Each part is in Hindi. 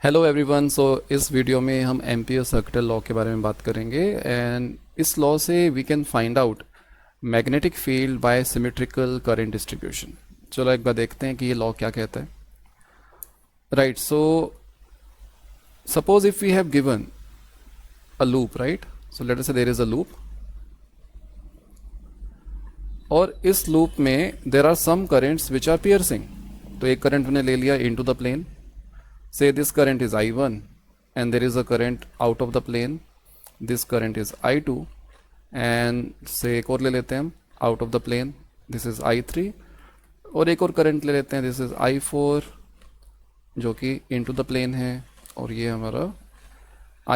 Hello everyone. सो इस वीडियो में हम एम्पियर सर्किटल लॉ के बारे में बात करेंगे एंड इस लॉ से we can find out magnetic field by symmetrical current distribution. चलो एक बार देखते हैं कि ये लॉ क्या कहता है। Right, so suppose if we have given a loop, right, so let us say there is a loop और इस लूप में there are some currents which are piercing. तो एक करंट हमने ले लिया into the plane. Say this current is I1 and there is a current out of the plane. This current is I2 and say एक और ले लेते हैं हम out of the plane. This is I3 और एक और करंट ले लेते हैं. This is I4 जो कि into the plane है और ये हमारा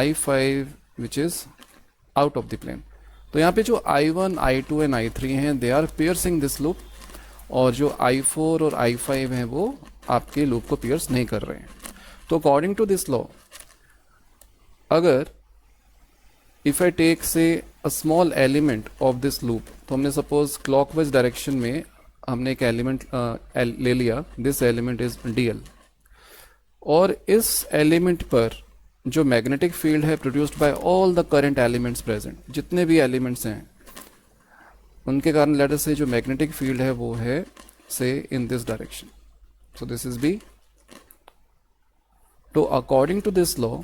I5 which is out of the plane. तो यहाँ पे जो I1, I2 and I3 हैं they are piercing this loop और जो I4 और I5 हैं वो आपके लूप को pierce नहीं कर रहे हैं. तो अकॉर्डिंग टू दिस लॉ, अगर इफ आई टेक से a small element of this loop, तो हमने सपोज क्लॉकवाइज डायरेक्शन में हमने एक एलिमेंट ले लिया. दिस एलिमेंट इज डीएल और इस एलिमेंट पर जो मैग्नेटिक फील्ड है produced by all the current elements present, जितने भी एलिमेंट्स हैं उनके कारण लेट अस से जो मैग्नेटिक फील्ड है वो है say in this direction. So this is B. तो अकॉर्डिंग टू दिस लॉ,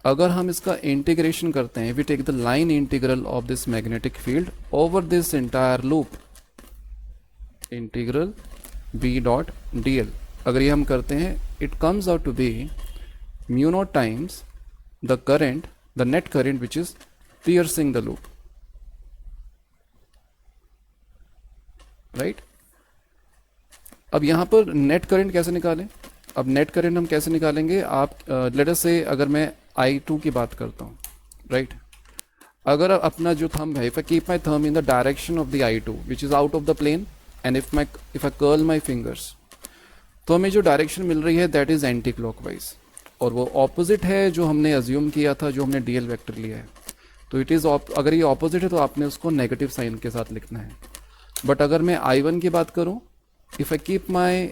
अगर हम इसका इंटीग्रेशन करते हैं, we take the line integral of this magnetic field over this entire loop, integral B dot D L, अगर ये हम करते हैं it comes out to be mu naught times the current, the net current which is piercing the loop. Right, अब यहां पर नेट करंट कैसे निकालें? अब नेट करंट हम कैसे निकालेंगे? आप लेट अस से अगर मैं I2 की बात करता हूँ, राइट, अगर अपना जो थंब है, if I keep my thumb in the direction of the I2 which is out of the plane and if I curl my fingers, तो हमें जो डायरेक्शन मिल रही है दैट इज एंटी क्लॉकवाइज और वो ऑपोजिट है जो हमने अज्यूम किया था, जो हमने डीएल वेक्टर लिया है. तो इट इज अगर ये ऑपोजिट है तो आपने उसको नेगेटिव साइन के साथ लिखना है. बट अगर मैं I1 की बात करूँ, if I keep my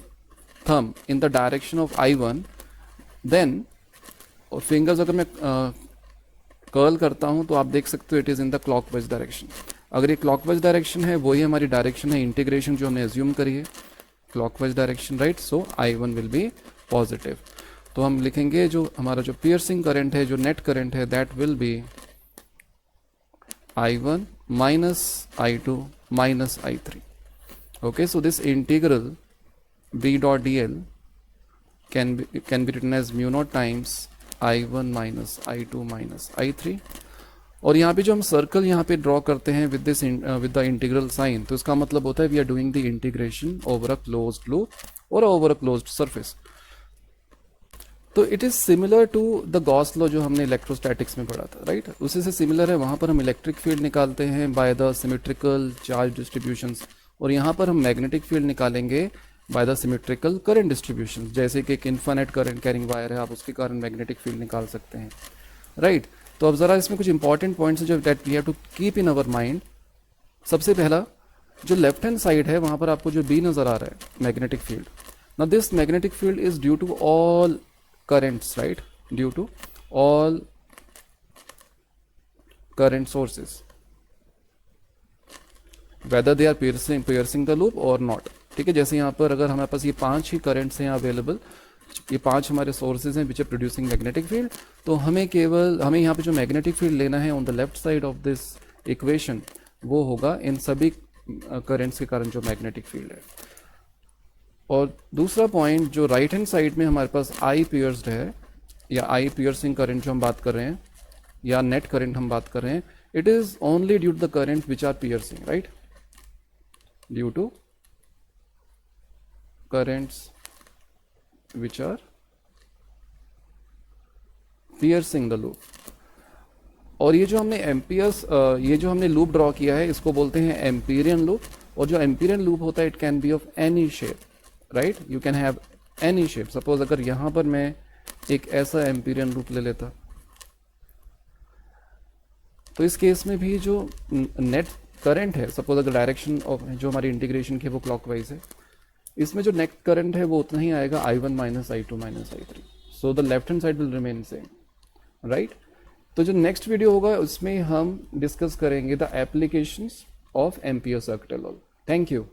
thumb in the direction of I1 then और फिंगर्स अगर मैं कर्ल करता हूं तो आप देख सकते हो it is in the clockwise direction. अगर ये क्लॉकवाइज डायरेक्शन है, वही हमारी डायरेक्शन है इंटीग्रेशन जो हमने एज्यूम करी है, clockwise direction. Right, so I1 will be positive. तो हम लिखेंगे जो हमारा जो पियर्सिंग करंट है, जो नेट करंट है, that will be I1 minus I2 minus I3. Okay, so this integral b dot dl can be written as mu naught times I1 minus I2 minus I3. और यहाँ पे जो हम सर्कल यहाँ पे ड्रॉ करते हैं with this with the integral sign, तो इसका मतलब होता है we are doing the integration over a closed loop और ओवर अ क्लोज्ड सरफेस. तो it is similar to the Gauss law जो हमने इलेक्ट्रोस्टैटिक्स में पढ़ा था. राइट, उसी से सिमिलर है. वहाँ पर हम इलेक्ट्रिक फील्ड निकालते हैं by the symmetrical charge distributions और यहाँ पर हम मैग्नेटिक फील्ड निकालेंगे by the symmetrical current distribution. जैसे कि एक इन्फिनिट करंट कैरिंग वायर है, आप उसके कारण मैग्नेटिक फील्ड निकाल सकते हैं. राइट, तो अब जरा इसमें कुछ इंपॉर्टेंट पॉइंट्स हैं जो that we have to keep in our mind. सबसे पहला, जो लेफ्ट हैंड साइड है वहां पर आपको जो बी नजर आ रहा है magnetic field, now this magnetic field is due to all currents. Right, due to all current sources whether they are piercing the loop और नॉट. ठीक है, जैसे यहाँ पर अगर हमारे पास ये 5 ही करंट्स हैं अवेलेबल, ये 5 हमारे सोर्सेज हैं which are producing magnetic field, तो हमें यहाँ पे जो मैग्नेटिक फील्ड लेना है on the left side of this equation, वो होगा इन सभी करंट्स के कारण जो मैग्नेटिक फील्ड है. और दूसरा पॉइंट, जो राइट हैंड साइड में हमारे पास आई पियर्स्ड है या आई पियर्सिंग करंट जो हम बात कर रहे हैं या नेट करंट हम बात कर रहे हैं, it is only due to the current which are piercing. Right, due to currents which are piercing the loop. और ये जो हमने एम्पियर्स ये जो हमने लूप ड्रॉ किया है इसको बोलते हैं एम्पीरियन लूप. और जो एम्पीरियन लूप होता है it can be of any shape. Right, you can have any shape. Suppose अगर यहां पर मैं एक ऐसा एम्पीरियन लूप ले लेता, तो इस केस में भी जो नेट करंट है, सपोज अगर डायरेक्शन ऑफ जो हमारी इंटीग्रेशन की वो क्लॉकवाइज है, इसमें जो नेट करंट है वो उतना ही आएगा I1 minus I2 minus I3. so the left hand side will remain same, right? तो जो नेक्स्ट वीडियो होगा उसमें हम डिस्कस करेंगे the applications of ampere circuit law. Thank you.